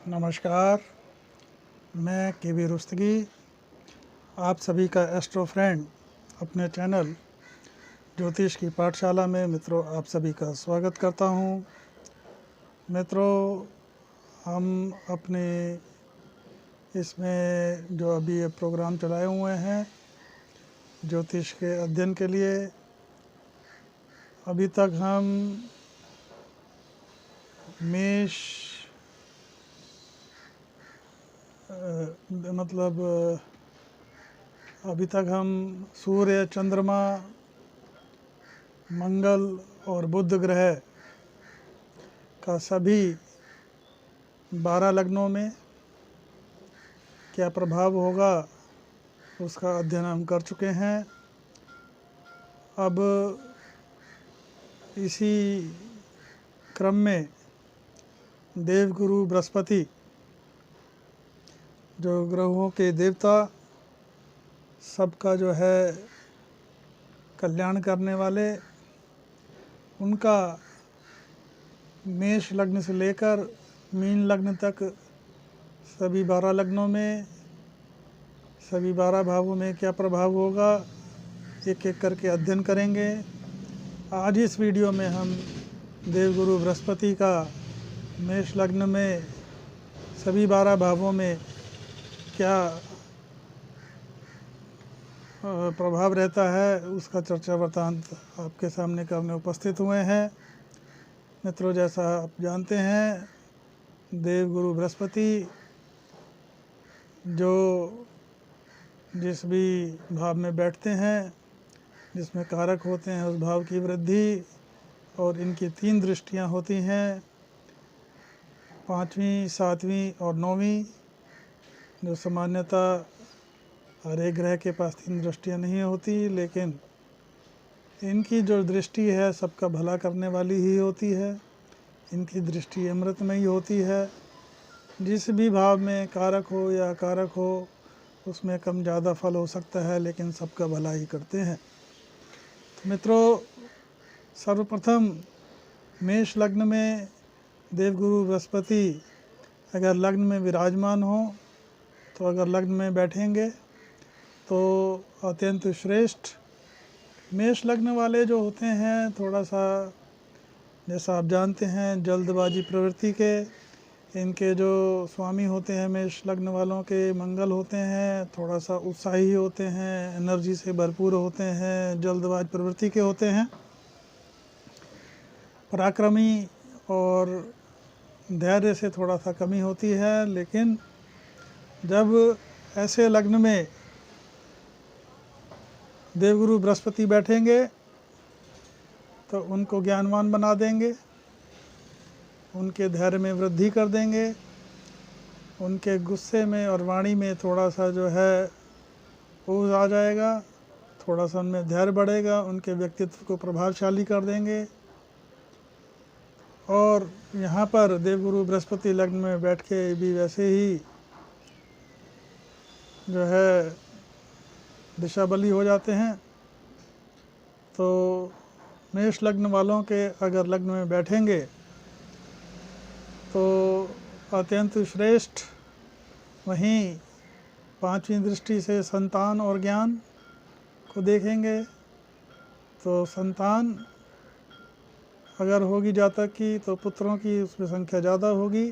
नमस्कार, मैं केवी रुस्तगी आप सभी का एस्ट्रो फ्रेंड अपने चैनल ज्योतिष की पाठशाला में मित्रों आप सभी का स्वागत करता हूं। मित्रों, हम अपने इसमें जो अभी ये प्रोग्राम चलाए हुए हैं ज्योतिष के अध्ययन के लिए, अभी तक हम मेष अभी तक हम सूर्य, चंद्रमा, मंगल और बुध ग्रह का सभी 12 लग्नों में क्या प्रभाव होगा उसका अध्ययन हम कर चुके हैं। अब इसी क्रम में देवगुरु बृहस्पति जो ग्रहों के देवता सबका जो है कल्याण करने वाले, उनका मेष लग्न से लेकर मीन लग्न तक सभी 12 लग्नों में सभी 12 भावों में क्या प्रभाव होगा एक एक करके अध्ययन करेंगे। आज इस वीडियो में हम देवगुरु बृहस्पति का मेष लग्न में सभी 12 भावों में क्या प्रभाव रहता है उसका चर्चा वृत्तांत आपके सामने करने उपस्थित हुए हैं। मित्रों, जैसा आप जानते हैं देवगुरु बृहस्पति जो जिस भी भाव में बैठते हैं, जिसमें कारक होते हैं, उस भाव की वृद्धि, और इनकी 3 दृष्टियां होती हैं, 5वीं, 7वीं और 9वीं, जो सामान्यतः हर एक ग्रह के पास 3 दृष्टियां नहीं होती, लेकिन इनकी जो दृष्टि है सबका भला करने वाली ही होती है। इनकी दृष्टि अमृतमयी होती है। जिस भी भाव में कारक हो या अकारक हो उसमें कम ज़्यादा फल हो सकता है, लेकिन सबका भला ही करते हैं। तो मित्रों, सर्वप्रथम मेष लग्न में देवगुरु बृहस्पति अगर लग्न में विराजमान हो, तो अगर लग्न में बैठेंगे तो अत्यंत श्रेष्ठ। मेष लग्न वाले जो होते हैं थोड़ा सा, जैसा आप जानते हैं, जल्दबाजी प्रवृत्ति के, इनके जो स्वामी होते हैं मेष लग्न वालों के मंगल होते हैं, थोड़ा सा उत्साही होते हैं, एनर्जी से भरपूर होते हैं, जल्दबाज प्रवृत्ति के होते हैं, पराक्रमी और धैर्य से थोड़ा सा कमी होती है। लेकिन जब ऐसे लग्न में देवगुरु बृहस्पति बैठेंगे तो उनको ज्ञानवान बना देंगे, उनके धैर्य में वृद्धि कर देंगे, उनके गुस्से में और वाणी में थोड़ा सा जो है ओज आ जाएगा, थोड़ा सा उनमें धैर्य बढ़ेगा, उनके व्यक्तित्व को प्रभावशाली कर देंगे। और यहाँ पर देवगुरु बृहस्पति लग्न में बैठ के भी वैसे ही जो है दिशा बली हो जाते हैं। तो मेष लग्न वालों के अगर लग्न में बैठेंगे तो अत्यंत श्रेष्ठ। वहीं 5वीं दृष्टि से संतान और ज्ञान को देखेंगे तो संतान अगर होगी जातक की तो पुत्रों की उसमें संख्या ज़्यादा होगी,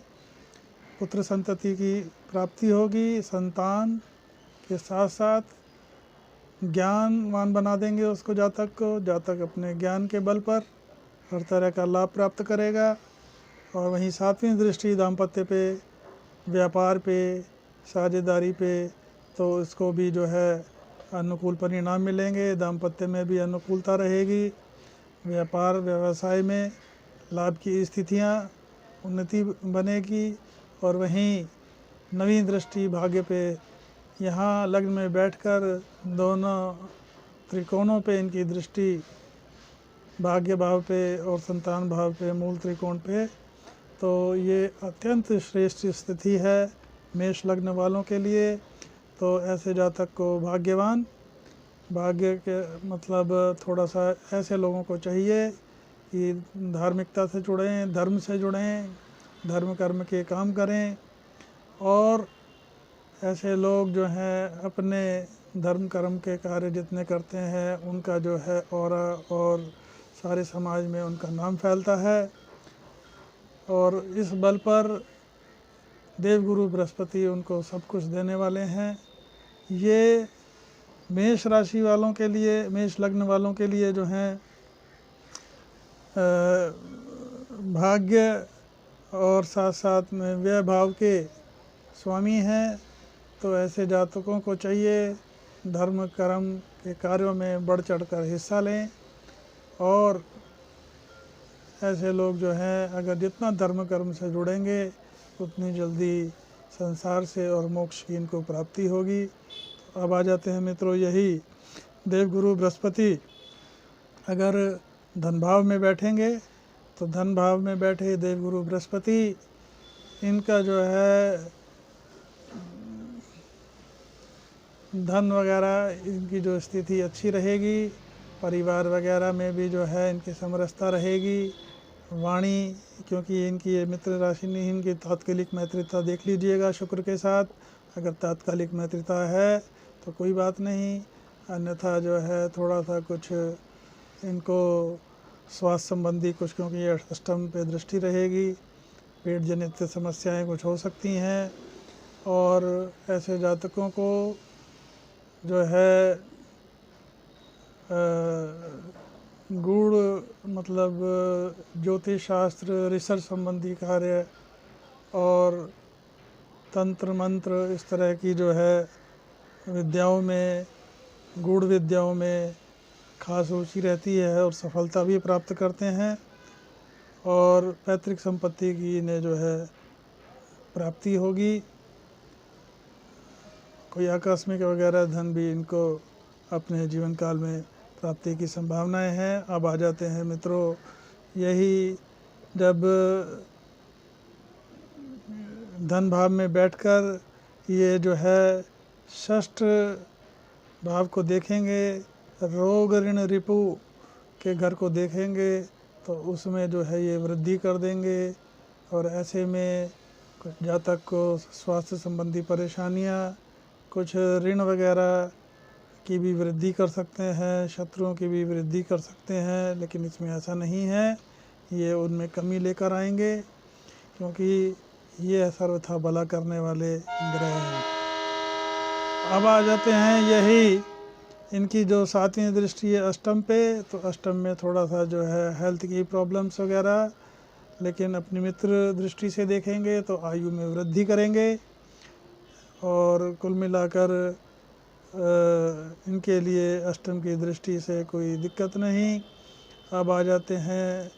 पुत्र संतति की प्राप्ति होगी। संतान के साथ साथ ज्ञानवान बना देंगे उसको, जातक को। जातक अपने ज्ञान के बल पर हर तरह का लाभ प्राप्त करेगा। और वहीं 7वीं दृष्टि दाम्पत्य पे, व्यापार पे, साझेदारी पे, तो इसको भी जो है अनुकूल परिणाम मिलेंगे। दाम्पत्य में भी अनुकूलता रहेगी, व्यापार व्यवसाय में लाभ की स्थितियां, उन्नति बनेगी। और वहीं 9वीं दृष्टि भाग्य पे, यहाँ लग्न में बैठकर दोनों त्रिकोणों पे इनकी दृष्टि, भाग्य भाव पे और संतान भाव पे, मूल त्रिकोण पे, तो ये अत्यंत श्रेष्ठ स्थिति है मेष लग्न वालों के लिए। तो ऐसे जातक को भाग्यवान, भाग्य के मतलब थोड़ा सा ऐसे लोगों को चाहिए कि धार्मिकता से जुड़ें, धर्म से जुड़ें, धर्म कर्म के काम करें, और ऐसे लोग जो हैं अपने धर्म कर्म के कार्य जितने करते हैं उनका जो है ऑरा और सारे समाज में उनका नाम फैलता है। और इस बल पर देवगुरु बृहस्पति उनको सब कुछ देने वाले हैं। ये मेष राशि वालों के लिए, मेष लग्न वालों के लिए जो हैं भाग्य और साथ साथ में व्यय भाव के स्वामी हैं। तो ऐसे जातकों को चाहिए धर्म कर्म के कार्यों में बढ़ चढ़कर हिस्सा लें। और ऐसे लोग जो हैं अगर जितना धर्म कर्म से जुड़ेंगे उतनी जल्दी संसार से और मोक्ष की इनको प्राप्ति होगी। अब आ जाते हैं मित्रों, यही देवगुरु बृहस्पति अगर धन भाव में बैठेंगे तो धन भाव में बैठे देवगुरु बृहस्पति इनका जो है धन वगैरह इनकी जो स्थिति अच्छी रहेगी, परिवार वगैरह में भी जो है इनकी समरसता रहेगी। वाणी, क्योंकि इनकी ये मित्र राशि नहीं, इनकी तात्कालिक मैत्रिता देख लीजिएगा शुक्र के साथ। अगर तात्कालिक मैत्रिता है तो कोई बात नहीं, अन्यथा जो है थोड़ा सा कुछ इनको स्वास्थ्य संबंधी कुछ, क्योंकि ये अष्टम पे दृष्टि रहेगी, पेट जनित समस्याएं कुछ हो सकती हैं। और ऐसे जातकों को जो है गूढ़ मतलब ज्योतिष शास्त्र, रिसर्च संबंधी कार्य और तंत्र मंत्र इस तरह की जो है विद्याओं में, गूढ़ विद्याओं में खास रुचि रहती है और सफलता भी प्राप्त करते हैं। और पैतृक संपत्ति की इन्हें जो है प्राप्ति होगी। कोई आकस्मिक वगैरह धन भी इनको अपने जीवन काल में प्राप्ति की संभावनाएं हैं। अब आ जाते हैं मित्रों, यही जब धन भाव में बैठकर ये जो है षष्ठ भाव को देखेंगे, रोग ऋण रिपु के घर को देखेंगे, तो उसमें जो है ये वृद्धि कर देंगे। और ऐसे में कुछ जातक को स्वास्थ्य संबंधी परेशानियां, कुछ ऋण वगैरह की भी वृद्धि कर सकते हैं, शत्रुओं की भी वृद्धि कर सकते हैं। लेकिन इसमें ऐसा नहीं है, ये उनमें कमी लेकर आएंगे, क्योंकि ये सर्वथा भला करने वाले ग्रह हैं। अब आ जाते हैं यही इनकी जो सातवीं दृष्टि है अष्टम पे, तो अष्टम में थोड़ा सा जो है हेल्थ की प्रॉब्लम्स वगैरह, लेकिन अपनी मित्र दृष्टि से देखेंगे तो आयु में वृद्धि करेंगे। और कुल मिलाकर इनके लिए अष्टम की दृष्टि से कोई दिक्कत नहीं। अब आ जाते हैं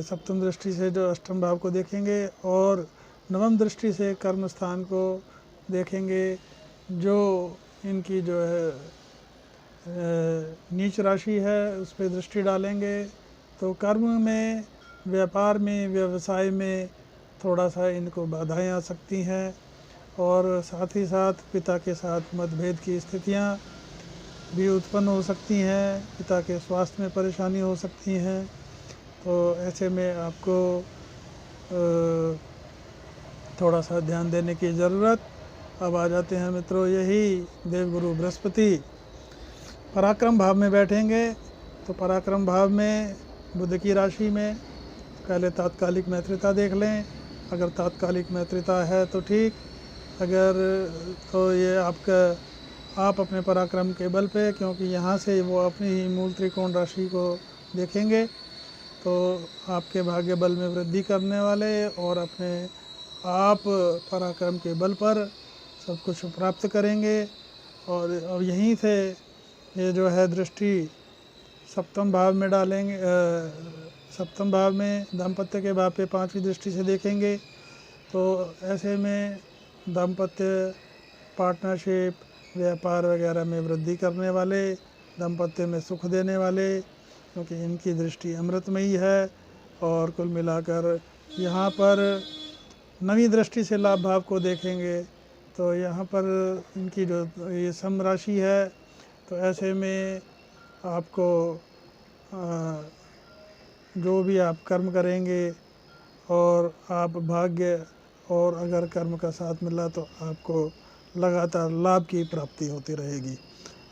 सप्तम दृष्टि से जो अष्टम भाव को देखेंगे और नवम दृष्टि से कर्म स्थान को देखेंगे, जो इनकी जो है नीच राशि है उस पर दृष्टि डालेंगे। तो कर्म में, व्यापार में, व्यवसाय में थोड़ा सा इनको बाधाएं आ सकती हैं। और साथ ही साथ पिता के साथ मतभेद की स्थितियां भी उत्पन्न हो सकती हैं, पिता के स्वास्थ्य में परेशानी हो सकती हैं। तो ऐसे में आपको थोड़ा सा ध्यान देने की ज़रूरत। अब आ जाते हैं मित्रों, यही देवगुरु बृहस्पति पराक्रम भाव में बैठेंगे। तो पराक्रम भाव में बुध की राशि में पहले तात्कालिक मैत्रिता देख लें। अगर तात्कालिक मैत्रिता है तो ठीक, अगर तो ये आप अपने पराक्रम के बल पे, क्योंकि यहाँ से वो अपनी ही मूल त्रिकोण राशि को देखेंगे, तो आपके भाग्य बल में वृद्धि करने वाले और अपने आप पराक्रम के बल पर सब कुछ प्राप्त करेंगे। और यहीं से ये जो है दृष्टि सप्तम भाव में डालेंगे, सप्तम भाव में दाम्पत्य के भाव पे पांचवी दृष्टि से देखेंगे। तो ऐसे में दाम्पत्य, पार्टनरशिप, व्यापार वगैरह में वृद्धि करने वाले, दाम्पत्य में सुख देने वाले, क्योंकि इनकी दृष्टि अमृतमयी है। और कुल मिलाकर यहाँ पर नवी दृष्टि से लाभ भाव को देखेंगे, तो यहाँ पर इनकी जो ये सम राशि है, तो ऐसे में आपको जो भी आप कर्म करेंगे और आप भाग्य और अगर कर्म का साथ मिला तो आपको लगातार लाभ की प्राप्ति होती रहेगी।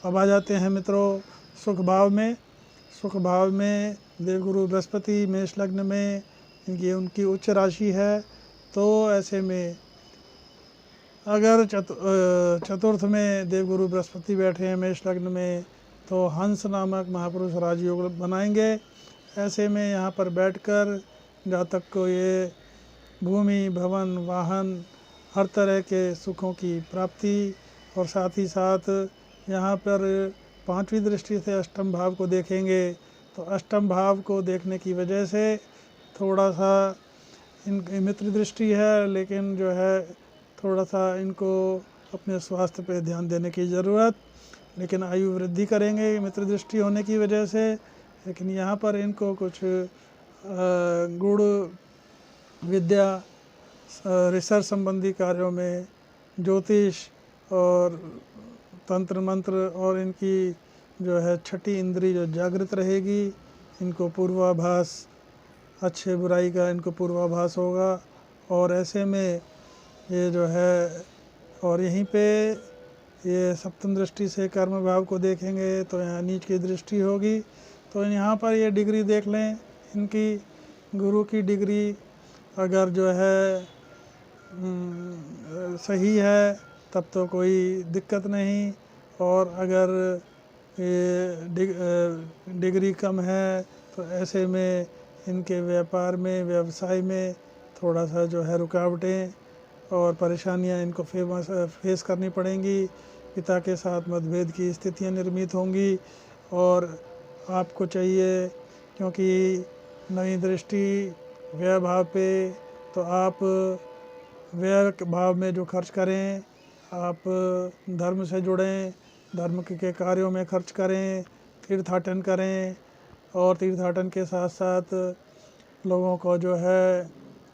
अब आ जाते हैं मित्रों सुख भाव में। सुख भाव में देवगुरु बृहस्पति मेष लग्न में इनकी उनकी उच्च राशि है, तो ऐसे में अगर चतुर्थ में देवगुरु बृहस्पति बैठे हैं मेष लग्न में, तो हंस नामक महापुरुष राजयोग बनाएंगे। ऐसे में यहाँ पर बैठकर जातक को ये भूमि, भवन, वाहन, हर तरह के सुखों की प्राप्ति, और साथ ही साथ यहाँ पर पांचवी दृष्टि से अष्टम भाव को देखेंगे, तो अष्टम भाव को देखने की वजह से थोड़ा सा इन मित्र दृष्टि है, लेकिन जो है थोड़ा सा इनको अपने स्वास्थ्य पे ध्यान देने की ज़रूरत, लेकिन आयु वृद्धि करेंगे मित्र दृष्टि होने की वजह से। लेकिन यहाँ पर इनको कुछ गुण विद्या, रिसर्च संबंधी कार्यों में, ज्योतिष और तंत्र मंत्र, और इनकी जो है छठी इंद्री जो जागृत रहेगी, इनको पूर्वाभास, अच्छे बुराई का इनको पूर्वाभास होगा। और ऐसे में ये जो है, और यहीं पे ये सप्तम दृष्टि से कर्म भाव को देखेंगे तो यहाँ नीच की दृष्टि होगी। तो यहाँ पर ये डिग्री देख लें इनकी, गुरु की डिग्री अगर जो है सही है तब तो कोई दिक्कत नहीं, और अगर ये डिग्री कम है तो ऐसे में इनके व्यापार में, व्यवसाय में थोड़ा सा जो है रुकावटें और परेशानियां इनको फेस करनी पड़ेंगी। पिता के साथ मतभेद की स्थितियां निर्मित होंगी, और आपको चाहिए, क्योंकि नई दृष्टि व्यय भाव पे, तो आप व्यय भाव में जो खर्च करें, आप धर्म से जुड़ें, धर्म के कार्यों में खर्च करें, तीर्थाटन करें, और तीर्थाटन के साथ साथ लोगों को जो है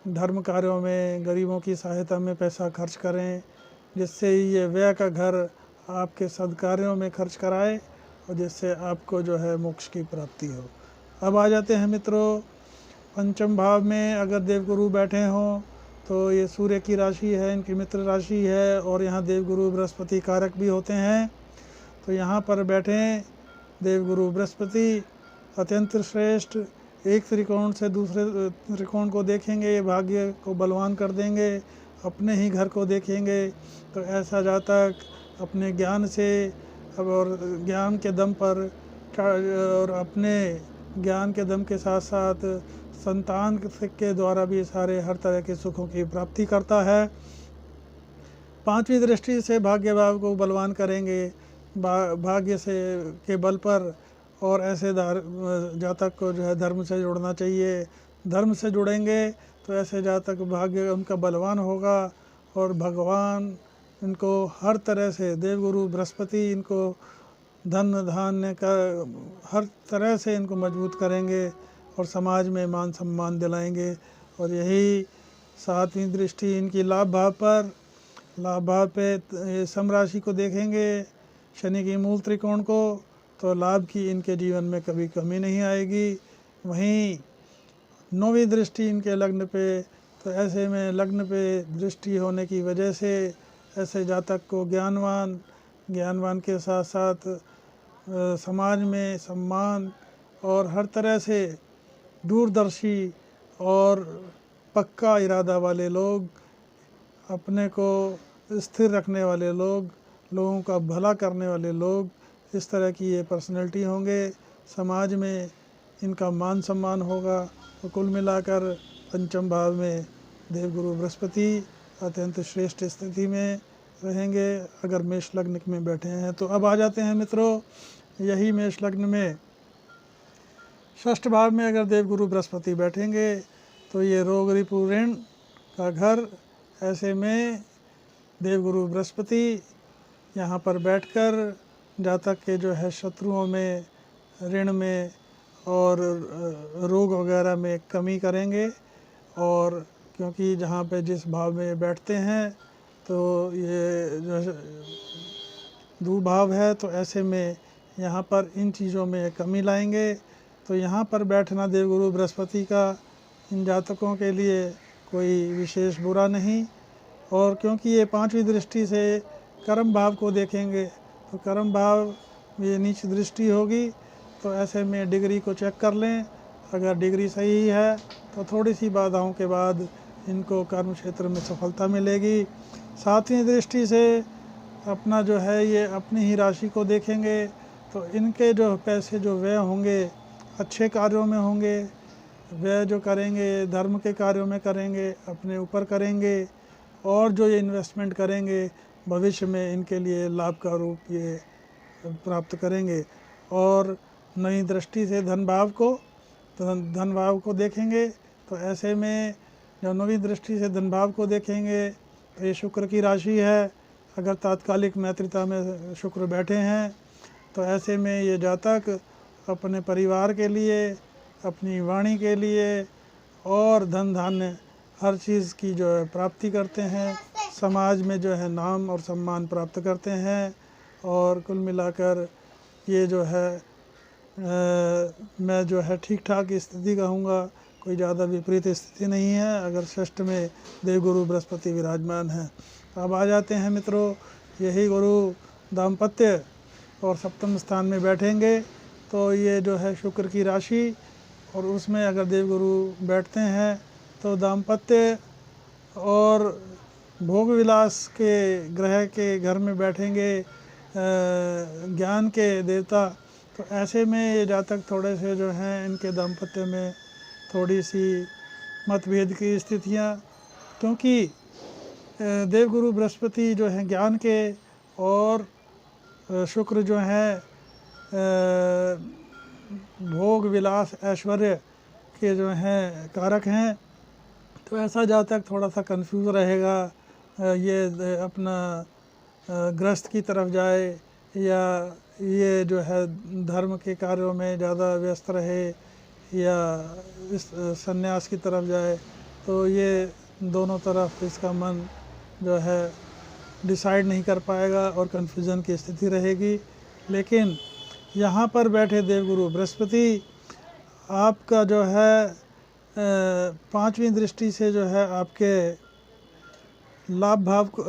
धर्म कार्यों में, गरीबों की सहायता में पैसा खर्च करें, जिससे ये व्यय का घर आपके सद्कार्यों में खर्च कराए, और जिससे आपको जो है मोक्ष की प्राप्ति हो। अब आ जाते हैं मित्रों पंचम भाव में अगर देवगुरु बैठे हों, तो ये सूर्य की राशि है, इनकी मित्र राशि है, और यहाँ देवगुरु बृहस्पति कारक भी होते हैं। तो यहाँ पर बैठें देवगुरु बृहस्पति अत्यंत श्रेष्ठ, एक त्रिकोण से दूसरे त्रिकोण को देखेंगे, भाग्य को बलवान कर देंगे, अपने ही घर को देखेंगे। तो ऐसा जातक अपने ज्ञान से और ज्ञान के दम पर, और अपने ज्ञान के दम के साथ साथ संतान के द्वारा भी सारे हर तरह के सुखों की प्राप्ति करता है। पांचवी दृष्टि से भाग्य भाव को बलवान करेंगे, भाग्य से के बल पर, और ऐसे जातक को जो है धर्म से जुड़ना चाहिए। धर्म से जुड़ेंगे तो ऐसे जातक भाग्य उनका बलवान होगा, और भगवान इनको हर तरह से, देवगुरु बृहस्पति इनको धन धान्य का हर तरह से इनको मजबूत करेंगे, और समाज में मान सम्मान दिलाएंगे। और यही सातवीं दृष्टि इनकी लाभ भाव पर, लाभ भाव पे सम राशि को देखेंगे, शनि की मूल त्रिकोण को, तो लाभ की इनके जीवन में कभी कमी नहीं आएगी। वहीं नौवीं दृष्टि इनके लग्न पे, तो ऐसे में लग्न पे दृष्टि होने की वजह से ऐसे जातक को ज्ञानवान के साथ साथ समाज में सम्मान और हर तरह से दूरदर्शी और पक्का इरादा वाले लोग, अपने को स्थिर रखने वाले लोग, लोगों का भला करने वाले लोग, इस तरह की ये पर्सनैलिटी होंगे। समाज में इनका मान सम्मान होगा। तो कुल मिलाकर पंचम भाव में देवगुरु बृहस्पति अत्यंत श्रेष्ठ स्थिति में रहेंगे अगर मेष लग्न में बैठे हैं। तो अब आ जाते हैं मित्रों, यही मेष लग्न में षष्ठ भाव में अगर देवगुरु बृहस्पति बैठेंगे तो ये रोग रिपु ऋण का घर। ऐसे में देवगुरु बृहस्पति यहाँ पर बैठकर जातक के जो है शत्रुओं में, ऋण में और रोग वगैरह में कमी करेंगे। और क्योंकि जहाँ पे जिस भाव में बैठते हैं तो ये जो दुभाव है, तो ऐसे में यहाँ पर इन चीज़ों में कमी लाएंगे। तो यहाँ पर बैठना देवगुरु बृहस्पति का इन जातकों के लिए कोई विशेष बुरा नहीं। और क्योंकि ये पांचवी दृष्टि से कर्म भाव को देखेंगे तो कर्म भाव ये नीच दृष्टि होगी, तो ऐसे में डिग्री को चेक कर लें। अगर डिग्री सही है तो थोड़ी सी बाधाओं के बाद इनको कर्म क्षेत्र में सफलता मिलेगी। सातवीं दृष्टि से अपना जो है ये अपनी ही राशि को देखेंगे तो इनके जो पैसे जो व्यय होंगे अच्छे कार्यों में होंगे, व्यय जो करेंगे धर्म के कार्यों में करेंगे, अपने ऊपर करेंगे, और जो ये इन्वेस्टमेंट करेंगे भविष्य में इनके लिए लाभ का रूप ये प्राप्त करेंगे। और नई दृष्टि से धन भाव को देखेंगे तो ऐसे में जब नवी दृष्टि से धन भाव को देखेंगे तो ये शुक्र की राशि है। अगर तात्कालिक मैत्रिता में शुक्र बैठे हैं तो ऐसे में ये जातक अपने परिवार के लिए, अपनी वाणी के लिए और धन धान्य हर चीज़ की जो है प्राप्ति करते हैं, समाज में जो है नाम और सम्मान प्राप्त करते हैं। और कुल मिलाकर ये जो है मैं जो है ठीक ठाक स्थिति कहूँगा, कोई ज़्यादा विपरीत स्थिति नहीं है अगर षष्ठ में देवगुरु बृहस्पति विराजमान है। अब आ जाते हैं मित्रों, यही गुरु दाम्पत्य और सप्तम स्थान में बैठेंगे तो ये जो है शुक्र की राशि, और उसमें अगर देवगुरु बैठते हैं तो दाम्पत्य और भोग विलास के ग्रह के घर में बैठेंगे ज्ञान के देवता, तो ऐसे में ये जातक थोड़े से जो हैं इनके दाम्पत्य में थोड़ी सी मतभेद की स्थितियाँ, क्योंकि देवगुरु बृहस्पति जो हैं ज्ञान के और शुक्र जो हैं भोग विलास ऐश्वर्य के जो हैं कारक हैं। तो ऐसा जातक थोड़ा सा कंफ्यूज रहेगा, ये अपना ग्रस्त की तरफ जाए या ये जो है धर्म के कार्यों में ज़्यादा व्यस्त रहे या इस संन्यास की तरफ जाए, तो ये दोनों तरफ इसका मन जो है डिसाइड नहीं कर पाएगा और कन्फ्यूज़न की स्थिति रहेगी। लेकिन यहाँ पर बैठे देवगुरु बृहस्पति आपका जो है पांचवी दृष्टि से जो है आपके लाभ भाव को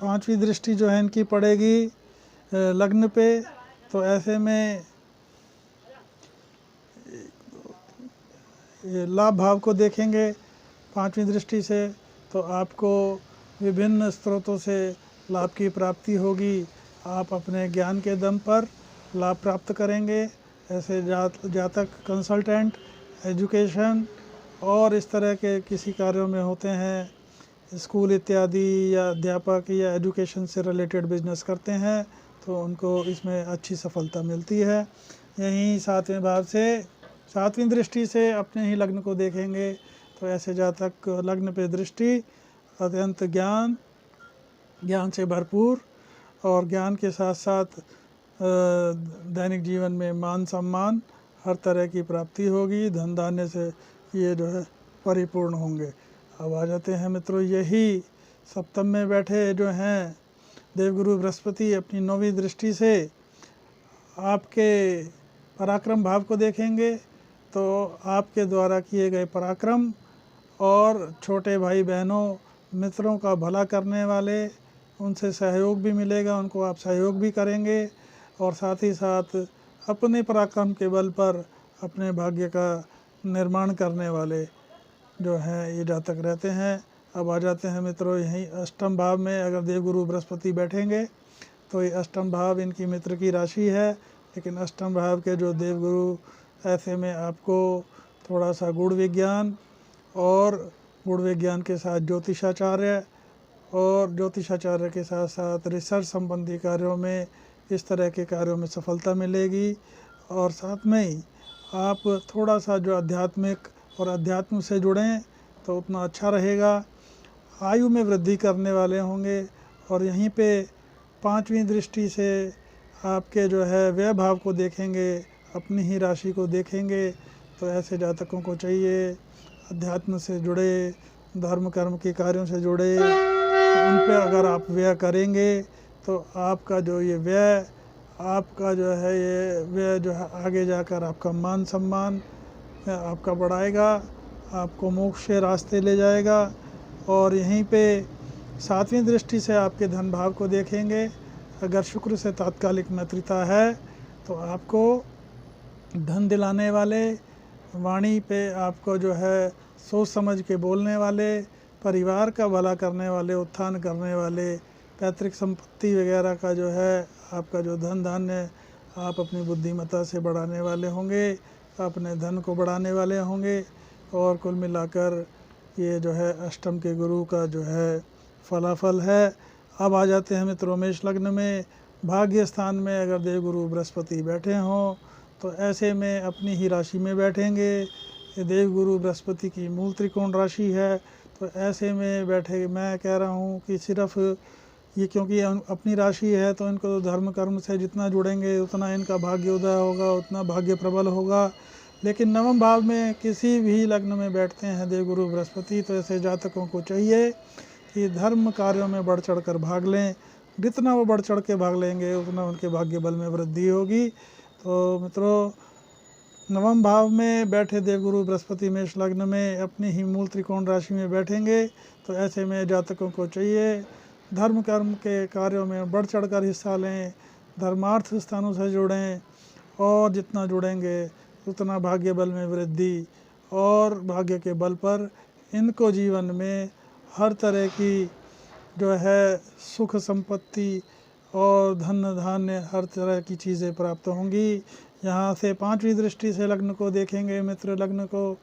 पांचवी दृष्टि जो है इनकी पड़ेगी लग्न पे, तो ऐसे में लाभ भाव को देखेंगे पांचवी दृष्टि से तो आपको विभिन्न स्रोतों से लाभ की प्राप्ति होगी। आप अपने ज्ञान के दम पर लाभ प्राप्त करेंगे। ऐसे जातक कंसल्टेंट, एजुकेशन और इस तरह के किसी कार्यों में होते हैं, स्कूल इत्यादि या अध्यापक या एजुकेशन से रिलेटेड बिजनेस करते हैं, तो उनको इसमें अच्छी सफलता मिलती है। यहीं सातवें भाव से सातवीं दृष्टि से अपने ही लग्न को देखेंगे तो ऐसे जातक लग्न पे दृष्टि अत्यंत ज्ञान से भरपूर, और ज्ञान के साथ साथ दैनिक जीवन में मान सम्मान हर तरह की प्राप्ति होगी, धन धान्य से ये जो है परिपूर्ण होंगे। अब आ जाते हैं मित्रों, यही सप्तम में बैठे जो हैं देवगुरु बृहस्पति अपनी नौवीं दृष्टि से आपके पराक्रम भाव को देखेंगे तो आपके द्वारा किए गए पराक्रम और छोटे भाई बहनों मित्रों का भला करने वाले उनसे सहयोग भी मिलेगा, उनको आप सहयोग भी करेंगे, और साथ ही साथ अपने पराक्रम के बल पर अपने भाग्य का निर्माण करने वाले जो हैं ये जातक रहते हैं। अब आ जाते हैं मित्रों, यहीं अष्टम भाव में अगर देवगुरु बृहस्पति बैठेंगे तो ये अष्टम भाव इनकी मित्र की राशि है, लेकिन अष्टम भाव के जो देवगुरु ऐसे में आपको थोड़ा सा गुण विज्ञान और गुण विज्ञान के साथ ज्योतिषाचार्य और ज्योतिषाचार्य के साथ साथ रिसर्च संबंधी कार्यों में इस तरह के कार्यों में सफलता मिलेगी। और साथ में ही आप थोड़ा सा जो आध्यात्मिक और अध्यात्म से जुड़ें तो उतना अच्छा रहेगा। आयु में वृद्धि करने वाले होंगे, और यहीं पे पांचवी दृष्टि से आपके जो है व्यय भाव को देखेंगे, अपनी ही राशि को देखेंगे, तो ऐसे जातकों को चाहिए अध्यात्म से जुड़े, धर्म कर्म के कार्यों से जुड़े, उन पे अगर आप व्यय करेंगे तो आपका जो ये व्यय आपका जो है ये व्यय जो है आगे जाकर आपका मान सम्मान आपका बढ़ाएगा, आपको मोक्ष के रास्ते ले जाएगा। और यहीं पे 7वीं दृष्टि से आपके धन भाव को देखेंगे। अगर शुक्र से तात्कालिक मित्रता है तो आपको धन दिलाने वाले, वाणी पे आपको जो है सोच समझ के बोलने वाले, परिवार का भला करने वाले, उत्थान करने वाले, पैतृक संपत्ति वगैरह का जो है आपका जो धन धान्य आप अपनी बुद्धिमत्ता से बढ़ाने वाले होंगे, अपने धन को बढ़ाने वाले होंगे। और कुल मिलाकर ये जो है अष्टम के गुरु का जो है फलाफल है। अब आ जाते हैं मित्रों मेष लग्न में। भाग्य स्थान में अगर देवगुरु बृहस्पति बैठे हों तो ऐसे में अपनी ही राशि में बैठेंगे। ये देवगुरु बृहस्पति की मूल त्रिकोण राशि है, तो ऐसे में बैठे मैं कह रहा हूँ कि सिर्फ ये क्योंकि अपनी राशि है तो इनको तो धर्म कर्म से जितना जुड़ेंगे उतना इनका भाग्य उदय होगा, उतना भाग्य प्रबल होगा। लेकिन नवम भाव में किसी भी लग्न में बैठते हैं देवगुरु बृहस्पति, तो ऐसे जातकों को चाहिए कि धर्म कार्यों में बढ़ चढ़ कर भाग लें। जितना वो बढ़ चढ़ के भाग लेंगे उतना उनके भाग्य बल में वृद्धि होगी। तो मित्रों, नवम भाव में बैठे देवगुरु बृहस्पति मेष लग्न में अपनी ही मूल त्रिकोण राशि में बैठेंगे, तो ऐसे में जातकों को चाहिए धर्म कर्म के कार्यों में बढ़ चढ़ कर हिस्सा लें, धर्मार्थ स्थानों से जुड़ें, और जितना जुड़ेंगे उतना भाग्य बल में वृद्धि, और भाग्य के बल पर इनको जीवन में हर तरह की जो है सुख संपत्ति और धन धान्य हर तरह की चीज़ें प्राप्त होंगी। यहाँ से 5वीं दृष्टि से लग्न को देखेंगे मित्र लग्न को,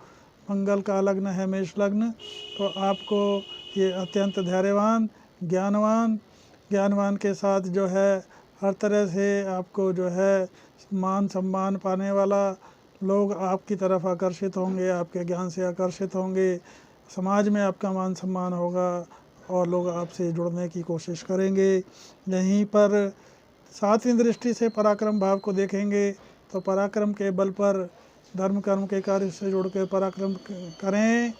मंगल का लग्न है मेष लग्न, तो आपको ये अत्यंत धैर्यवान, ज्ञानवान के साथ जो है हर तरह से आपको जो है मान सम्मान पाने वाला, लोग आपकी तरफ आकर्षित होंगे, आपके ज्ञान से आकर्षित होंगे, समाज में आपका मान सम्मान होगा और लोग आपसे जुड़ने की कोशिश करेंगे। यहीं पर 7वीं दृष्टि से पराक्रम भाव को देखेंगे, तो पराक्रम के बल पर धर्म कर्म के कार्य से जुड़ के पराक्रम करें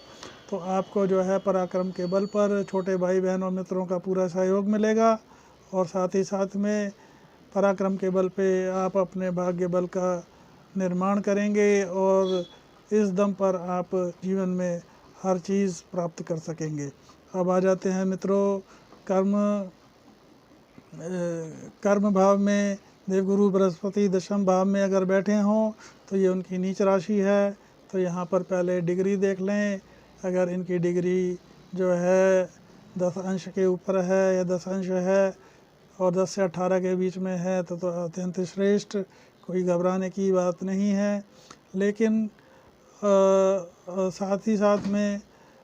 तो आपको जो है पराक्रम के बल पर छोटे भाई बहनों मित्रों का पूरा सहयोग मिलेगा। और साथ ही साथ में पराक्रम के बल पे आप अपने भाग्य बल का निर्माण करेंगे और इस दम पर आप जीवन में हर चीज़ प्राप्त कर सकेंगे। अब आ जाते हैं मित्रों कर्म भाव में देवगुरु बृहस्पति दशम भाव में अगर बैठे हों तो ये उनकी नीच राशि है। तो यहाँ पर पहले डिग्री देख लें, अगर इनकी डिग्री जो है 10 अंश के ऊपर है या 10 अंश है और 10 से 18 के बीच में है तो अत्यंत श्रेष्ठ, कोई घबराने की बात नहीं है। लेकिन साथ ही साथ में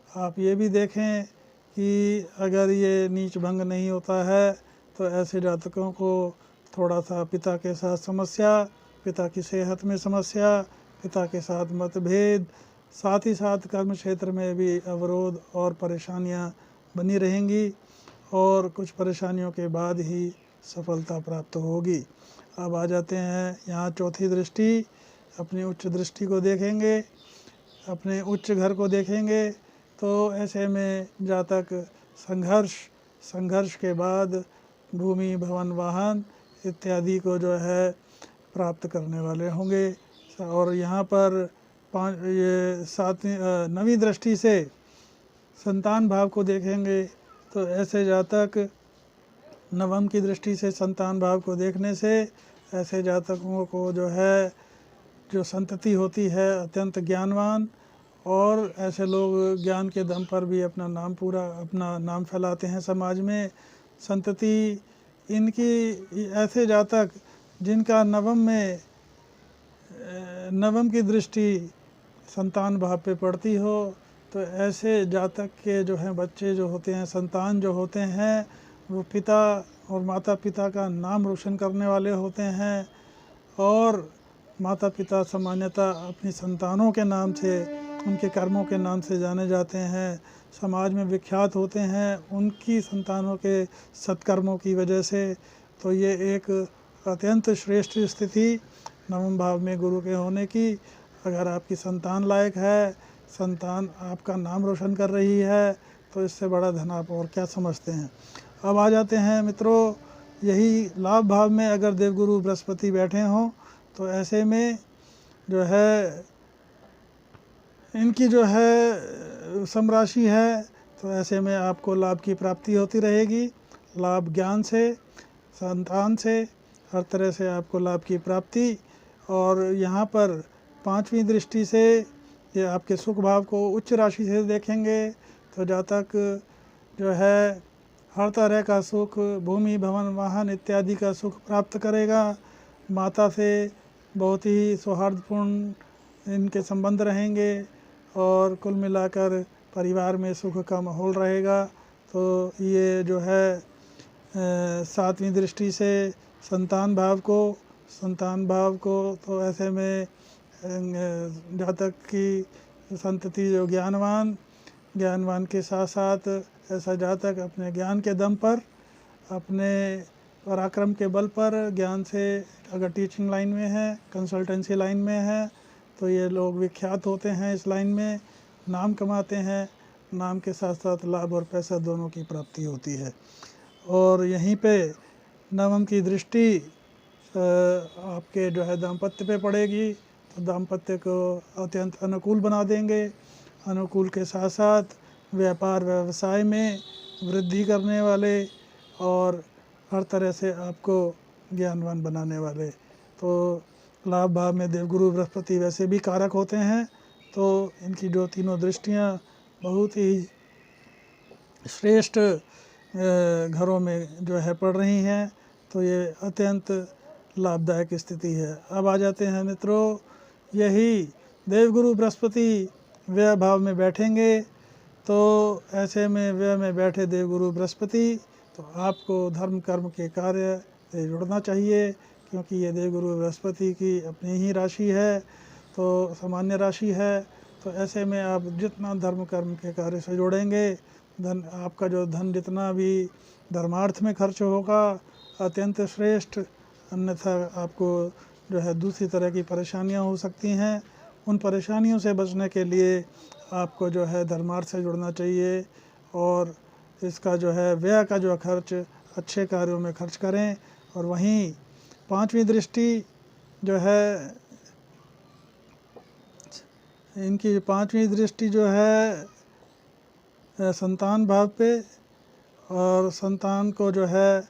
आप ये भी देखें कि अगर ये नीच भंग नहीं होता है तो ऐसे जातकों को थोड़ा सा पिता के साथ समस्या, पिता की सेहत में समस्या, पिता के साथ मतभेद, साथ ही साथ कर्म क्षेत्र में भी अवरोध और परेशानियां बनी रहेंगी और कुछ परेशानियों के बाद ही सफलता प्राप्त होगी। अब आ जाते हैं यहाँ 4थी दृष्टि, अपनी उच्च दृष्टि को देखेंगे, अपने उच्च घर को देखेंगे। तो ऐसे में जातक संघर्ष के बाद भूमि भवन वाहन इत्यादि को जो है प्राप्त करने वाले होंगे। और यहाँ पर 9वीं दृष्टि से संतान भाव को देखेंगे, तो ऐसे जातक नवम की दृष्टि से संतान भाव को देखने से ऐसे जातकों को जो है जो संतति होती है अत्यंत ज्ञानवान, और ऐसे लोग ज्ञान के दम पर भी अपना नाम फैलाते हैं समाज में। संतति इनकी ऐसे जातक जिनका नवम की दृष्टि संतान भाव पे पड़ती हो, तो ऐसे जातक के जो हैं बच्चे जो होते हैं, संतान जो होते हैं, वो पिता और माता पिता का नाम रोशन करने वाले होते हैं। और माता पिता सामान्यतः अपनी संतानों के नाम से, उनके कर्मों के नाम से जाने जाते हैं, समाज में विख्यात होते हैं उनकी संतानों के सत्कर्मों की वजह से। तो ये एक अत्यंत श्रेष्ठ स्थिति नवम भाव में गुरु के होने की। अगर आपकी संतान लायक है, संतान आपका नाम रोशन कर रही है, तो इससे बड़ा धन आप और क्या समझते हैं। अब आ जाते हैं मित्रों, यही लाभ भाव में अगर देवगुरु बृहस्पति बैठे हों तो ऐसे में जो है इनकी जो है समराशि है, तो ऐसे में आपको लाभ की प्राप्ति होती रहेगी। लाभ ज्ञान से, संतान से, हर तरह से आपको लाभ की प्राप्ति। और यहाँ पर पांचवी दृष्टि से ये आपके सुख भाव को उच्च राशि से देखेंगे, तो जातक जो है हर तरह का सुख, भूमि, भवन, वाहन इत्यादि का सुख प्राप्त करेगा। माता से बहुत ही सौहार्दपूर्ण इनके संबंध रहेंगे और कुल मिलाकर परिवार में सुख का माहौल रहेगा। तो ये जो है सातवीं दृष्टि से संतान भाव को तो ऐसे में जातक की संतति जो ज्ञानवान के साथ साथ ऐसा जातक अपने ज्ञान के दम पर, अपने पराक्रम के बल पर, ज्ञान से अगर टीचिंग लाइन में है, कंसल्टेंसी लाइन में है, तो ये लोग विख्यात होते हैं, इस लाइन में नाम कमाते हैं। नाम के साथ साथ लाभ और पैसा दोनों की प्राप्ति होती है। और यहीं पे नवम की दृष्टि आपके जो है दाम्पत्य पे पड़ेगी, तो दाम्पत्य को अत्यंत अनुकूल बना देंगे। अनुकूल के साथ साथ व्यापार व्यवसाय में वृद्धि करने वाले और हर तरह से आपको ज्ञानवान बनाने वाले। तो लाभ भाव में देवगुरु बृहस्पति वैसे भी कारक होते हैं, तो इनकी जो तीनों दृष्टियां बहुत ही श्रेष्ठ घरों में जो है पड़ रही हैं, तो ये अत्यंत लाभदायक स्थिति है। अब आ जाते हैं मित्रों, यही देवगुरु बृहस्पति व्यय भाव में बैठेंगे, तो ऐसे में व्यय में बैठे देवगुरु बृहस्पति, तो आपको धर्म कर्म के कार्य से जुड़ना चाहिए, क्योंकि ये देवगुरु बृहस्पति की अपनी ही राशि है, तो सामान्य राशि है। तो ऐसे में आप जितना धर्म कर्म के कार्य से जोड़ेंगे, आपका जो धन जितना भी धर्मार्थ में खर्च होगा अत्यंत श्रेष्ठ। अन्यथा आपको जो है दूसरी तरह की परेशानियां हो सकती हैं। उन परेशानियों से बचने के लिए आपको जो है धर्मार्थ से जुड़ना चाहिए, और इसका जो है व्यय का जो खर्च अच्छे कार्यों में खर्च करें। और वहीं पांचवी दृष्टि जो है, इनकी पांचवी दृष्टि जो है संतान भाव पे, और संतान को जो है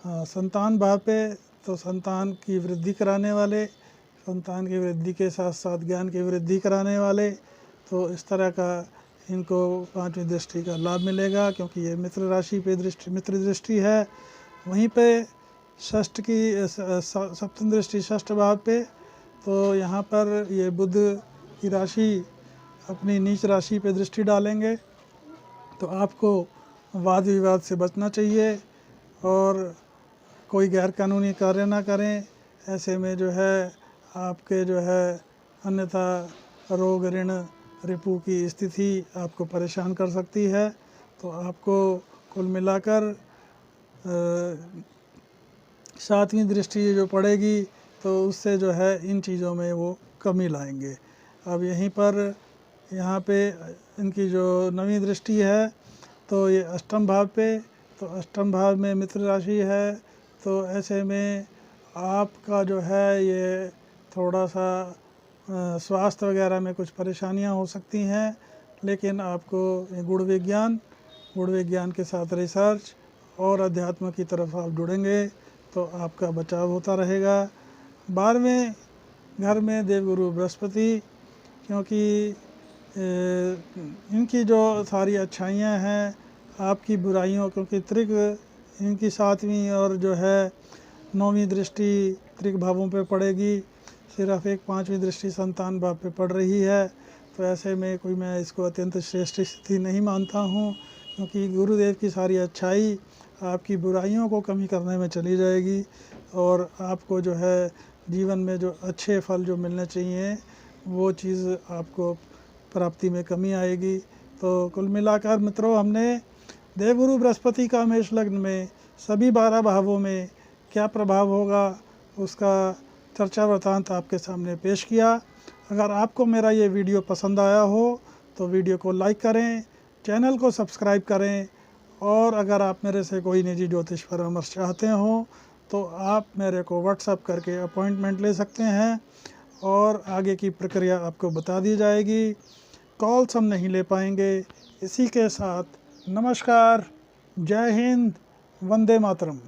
संतान भाव पे, तो संतान की वृद्धि कराने वाले, संतान की वृद्धि के साथ साथ ज्ञान की वृद्धि कराने वाले, तो इस तरह का इनको पांचवी दृष्टि का लाभ मिलेगा, क्योंकि ये मित्र राशि पे मित्र दृष्टि है। वहीं पे षष्ठ की सप्तम दृष्टि षष्ठ भाव पे, तो यहाँ पर ये बुध की राशि अपनी नीच राशि पे दृष्टि डालेंगे, तो आपको वाद विवाद से बचना चाहिए और कोई गैर कानूनी कार्य ना करें। ऐसे में जो है आपके जो है अन्यथा रोग ऋण रिपू की स्थिति आपको परेशान कर सकती है। तो आपको कुल मिलाकर सातवीं दृष्टि जो पड़ेगी, तो उससे जो है इन चीज़ों में वो कमी लाएंगे। अब यहीं पर यहाँ पे इनकी जो नवीं दृष्टि है, तो ये अष्टम भाव पे, तो अष्टम भाव में मित्र राशि है, तो ऐसे में आपका जो है ये थोड़ा सा स्वास्थ्य वगैरह में कुछ परेशानियां हो सकती हैं, लेकिन आपको गुण विज्ञान के साथ रिसर्च और अध्यात्म की तरफ आप जुड़ेंगे तो आपका बचाव होता रहेगा। 12वें घर में देवगुरु बृहस्पति, क्योंकि इनकी जो सारी अच्छाइयाँ हैं आपकी बुराइयों, क्योंकि त्रिक इनकी सातवीं और जो है नौवीं दृष्टि त्रिक भावों पे पड़ेगी, सिर्फ एक पांचवी दृष्टि संतान भाव पे पड़ रही है। तो ऐसे में कोई मैं इसको अत्यंत श्रेष्ठ स्थिति नहीं मानता हूँ, क्योंकि गुरुदेव की सारी अच्छाई आपकी बुराइयों को कमी करने में चली जाएगी और आपको जो है जीवन में जो अच्छे फल जो मिलने चाहिए वो चीज़ आपको प्राप्ति में कमी आएगी। तो कुल मिलाकर मित्रों, हमने देवगुरु बृहस्पति का मेष लग्न में सभी 12 भावों में क्या प्रभाव होगा उसका चर्चा वृतांत आपके सामने पेश किया। अगर आपको मेरा ये वीडियो पसंद आया हो तो वीडियो को लाइक करें, चैनल को सब्सक्राइब करें, और अगर आप मेरे से कोई निजी ज्योतिष परामर्श चाहते हो तो आप मेरे को व्हाट्सएप करके अपॉइंटमेंट ले सकते हैं और आगे की प्रक्रिया आपको बता दी जाएगी। कॉल्स हम नहीं ले पाएंगे। इसी के साथ नमस्कार, जय हिंद, वंदे मातरम।